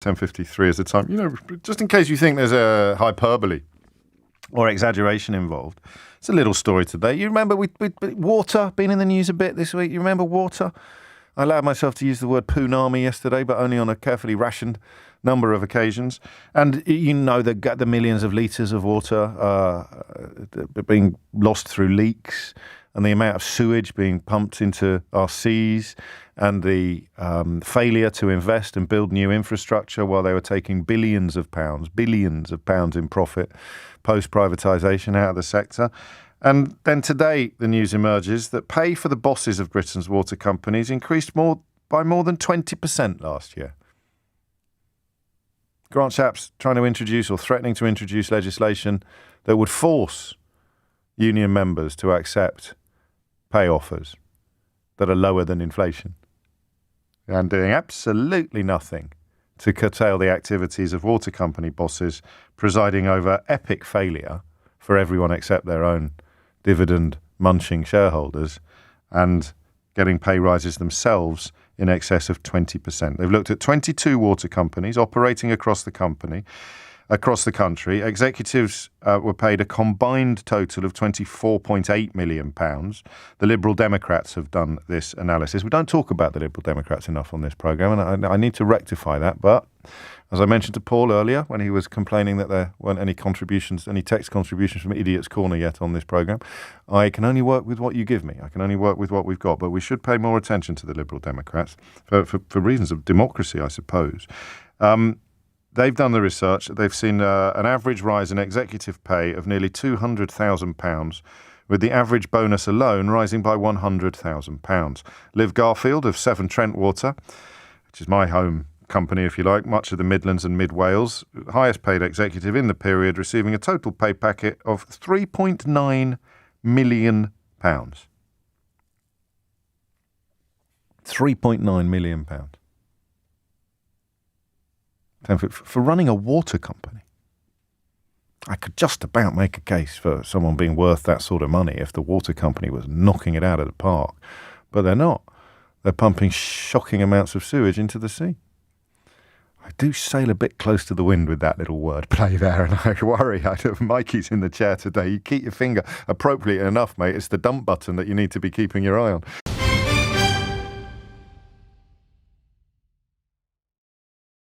10:53 is the time. Just in case you think there's a hyperbole or exaggeration involved, it's a little story today. You remember water being in the news a bit this week? You remember water? I allowed myself to use the word punami yesterday, but only on a carefully rationed number of occasions. And the millions of litres of water being lost through leaks, and the amount of sewage being pumped into our seas, and the failure to invest and build new infrastructure while they were taking billions of pounds in profit post-privatisation out of the sector. And then today the news emerges that pay for the bosses of Britain's water companies increased by more than 20% last year. Grant Shapps trying to introduce or threatening to introduce legislation that would force union members to accept pay offers that are lower than inflation, and doing absolutely nothing to curtail the activities of water company bosses presiding over epic failure for everyone except their own dividend-munching shareholders, and getting pay rises themselves in excess of 20%. They've looked at 22 water companies operating across the country. Executives were paid a combined total of £24.8 million. The Liberal Democrats have done this analysis. We don't talk about the Liberal Democrats enough on this programme, and I need to rectify that. But as I mentioned to Paul earlier, when he was complaining that there weren't any text contributions from Idiot's Corner yet on this programme, I can only work with what you give me. I can only work with what we've got. But we should pay more attention to the Liberal Democrats for reasons of democracy, I suppose. They've done the research. They've seen an average rise in executive pay of nearly £200,000, with the average bonus alone rising by £100,000. Liv Garfield of Severn Trent Water, which is my home company, if you like, much of the Midlands and Mid Wales, highest paid executive in the period, receiving a total pay packet of £3.9 million. £3.9 million. For running a water company. I could just about make a case for someone being worth that sort of money if the water company was knocking it out of the park. But they're not. They're pumping shocking amounts of sewage into the sea. I do sail a bit close to the wind with that little wordplay there, and I worry. Mikey's in the chair today. You keep your finger appropriately enough, mate. It's the dump button that you need to be keeping your eye on.